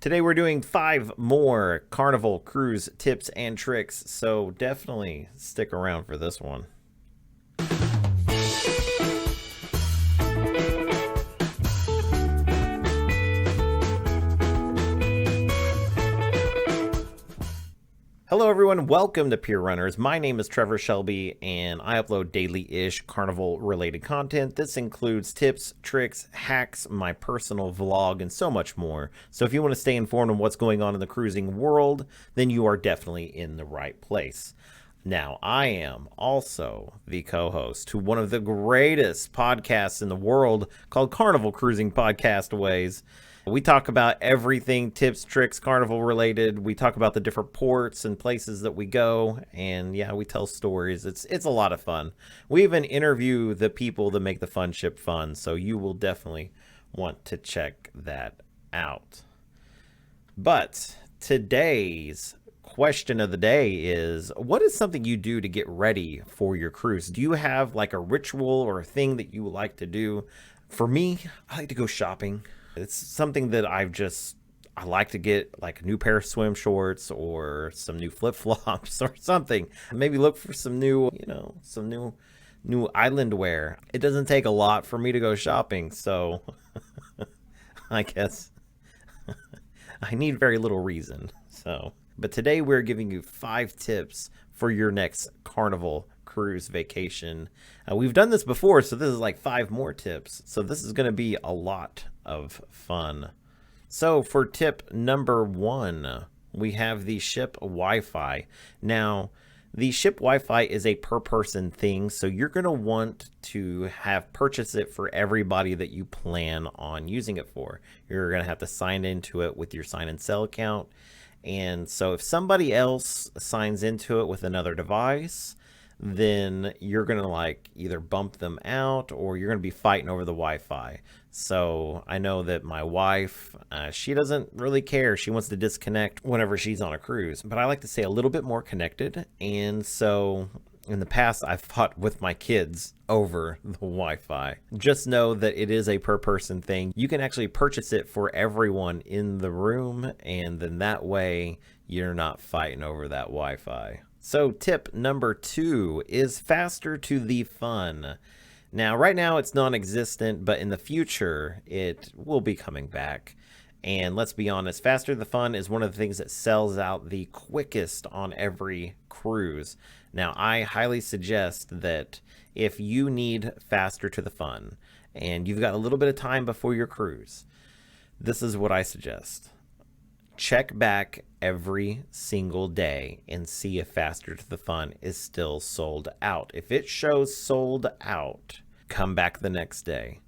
Today we're doing 5 more Carnival Cruise tips and tricks, so definitely stick around for this one. Hello everyone, welcome to Pier Runners. My name is Trevor Shelby and I upload daily-ish Carnival related content. This includes tips, tricks, hacks, my personal vlog, and so much more. So if you want to stay informed on what's going on in the cruising world, then you are definitely in the right place. Now, I am also the co-host to one of the greatest podcasts in the world called Carnival Cruising Podcastaways. We talk about everything, tips, tricks, Carnival related. We talk about the different ports and places that we go. And yeah, we tell stories. It's a lot of fun. We even interview the people that make the fun ship fun. So you will definitely want to check that out. But today's question of the day is, what is something you do to get ready for your cruise? Do you have like a ritual or a thing that you like to do? For me, I like to go shopping. It's something that I like to get like a new pair of swim shorts or some new flip-flops or something. Maybe look for some new, new island wear. It doesn't take a lot for me to go shopping, so I guess I need very little reason. But today we're giving you 5 tips for your next Carnival cruise vacation. We've done this before, so this is like 5 more tips. So this is going to be a lot of fun. So for tip number 1, we have the ship Wi-Fi. Now, the ship Wi-Fi is a per person thing, so you're going to want to purchase it for everybody that you plan on using it for. You're going to have to sign into it with your sign and sell account. And so if somebody else signs into it with another device, then you're going to like either bump them out or you're going to be fighting over the Wi-Fi. So I know that my wife, she doesn't really care. She wants to disconnect whenever she's on a cruise, but I like to stay a little bit more connected. And so in the past, I've fought with my kids over the Wi-Fi. Just know that it is a per person thing. You can actually purchase it for everyone in the room, and then that way you're not fighting over that Wi-Fi. So tip number 2 is faster to the fun. Now, right now it's non-existent, but in the future it will be coming back. And let's be honest, faster to the fun is one of the things that sells out the quickest on every cruise. Now, I highly suggest that if you need faster to the fun and you've got a little bit of time before your cruise, this is what I suggest. Check back every single day and see if Faster to the Fun is still sold out. If it shows sold out, come back the next day.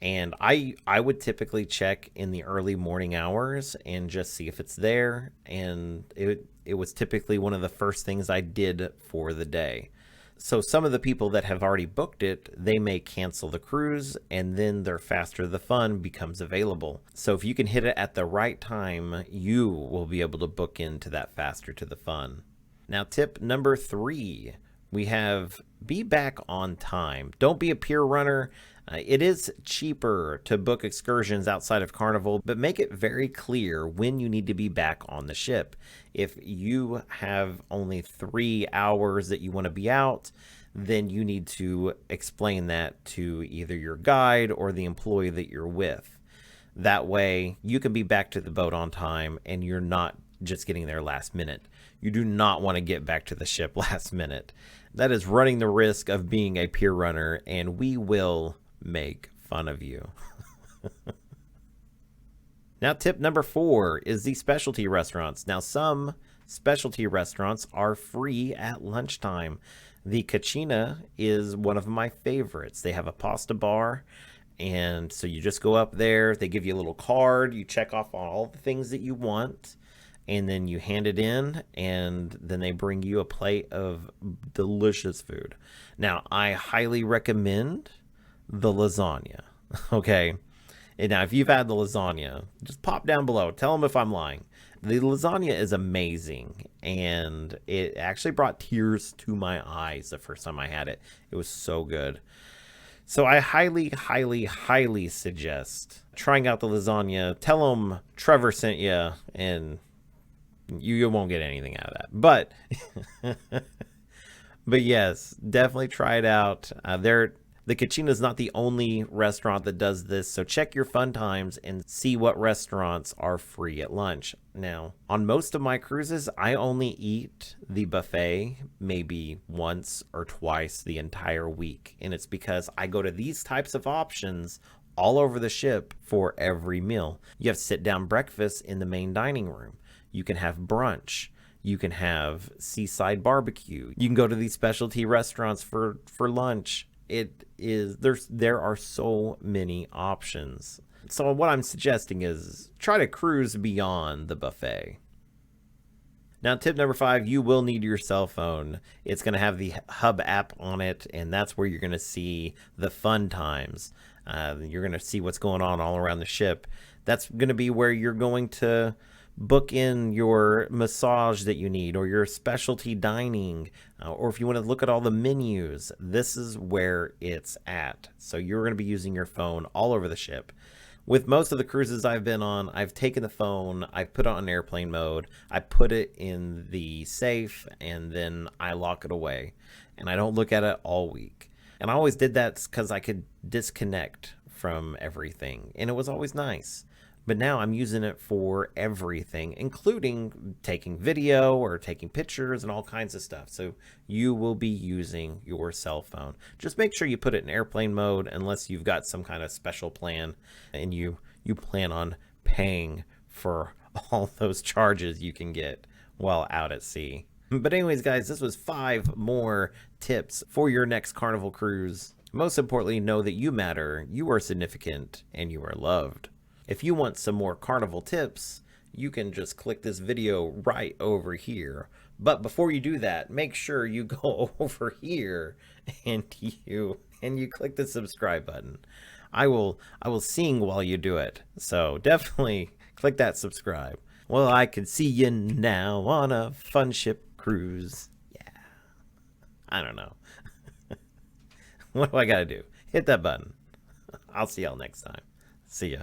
And I would typically check in the early morning hours and just see if it's there. And it was typically one of the first things I did for the day. So some of the people that have already booked it, they may cancel the cruise and then their Faster the Fun becomes available. So if you can hit it at the right time, you will be able to book into that Faster to the Fun. Now, tip number 3, we have be back on time. Don't be a pier runner. It is cheaper to book excursions outside of Carnival, but make it very clear when you need to be back on the ship. If you have only 3 hours that you want to be out, then you need to explain that to either your guide or the employee that you're with. That way you can be back to the boat on time and you're not just getting there last minute. You do not want to get back to the ship last minute. That is running the risk of being a pier runner, and we will make fun of you. Now, tip number 4 is the specialty restaurants. Now, some specialty restaurants are free at lunchtime. The Cucina is one of my favorites. They have a pasta bar, and so you just go up there. They give you a little card. You check off on all the things that you want, and then you hand it in, and then they bring you a plate of delicious food. Now, I highly recommend the lasagna. Okay. And now, if you've had the lasagna, just pop down below. Tell them if I'm lying. The lasagna is amazing, and it actually brought tears to my eyes the first time I had it. It was so good. So I highly, highly, highly suggest trying out the lasagna. Tell them Trevor sent you, and you won't get anything out of that. But yes, definitely try it out. The Cucina is not the only restaurant that does this, so check your fun times and see what restaurants are free at lunch. Now, on most of my cruises, I only eat the buffet maybe once or twice the entire week, and it's because I go to these types of options all over the ship for every meal. You have sit-down breakfast in the main dining room. You can have brunch. You can have seaside barbecue. You can go to these specialty restaurants for lunch. There are so many options. So what I'm suggesting is try to cruise beyond the buffet. Now, tip number 5, you will need your cell phone. It's going to have the Hub app on it, and that's where you're going to see the fun times. You're going to see what's going on all around the ship. That's going to be where you're going to book in your massage that you need, or your specialty dining, or if you want to look at all the menus, this is where it's at. So you're going to be using your phone all over the ship. With most of the cruises I've been on, I've taken the phone, I've put it on airplane mode, I put it in the safe, and then I lock it away. And I don't look at it all week. And I always did that because I could disconnect from everything, and it was always nice. But now I'm using it for everything, including taking video or taking pictures and all kinds of stuff. So you will be using your cell phone. Just make sure you put it in airplane mode unless you've got some kind of special plan and you plan on paying for all those charges you can get while out at sea. But anyways, guys, this was 5 more tips for your next Carnival cruise. Most importantly, know that you matter, you are significant, and you are loved. If you want some more Carnival tips, you can just click this video right over here. But before you do that, make sure you go over here and you click the subscribe button. I will sing while you do it. So definitely click that subscribe. Well, I can see you now on a fun ship cruise. Yeah. I don't know. What do I gotta do? Hit that button. I'll see y'all next time. See ya.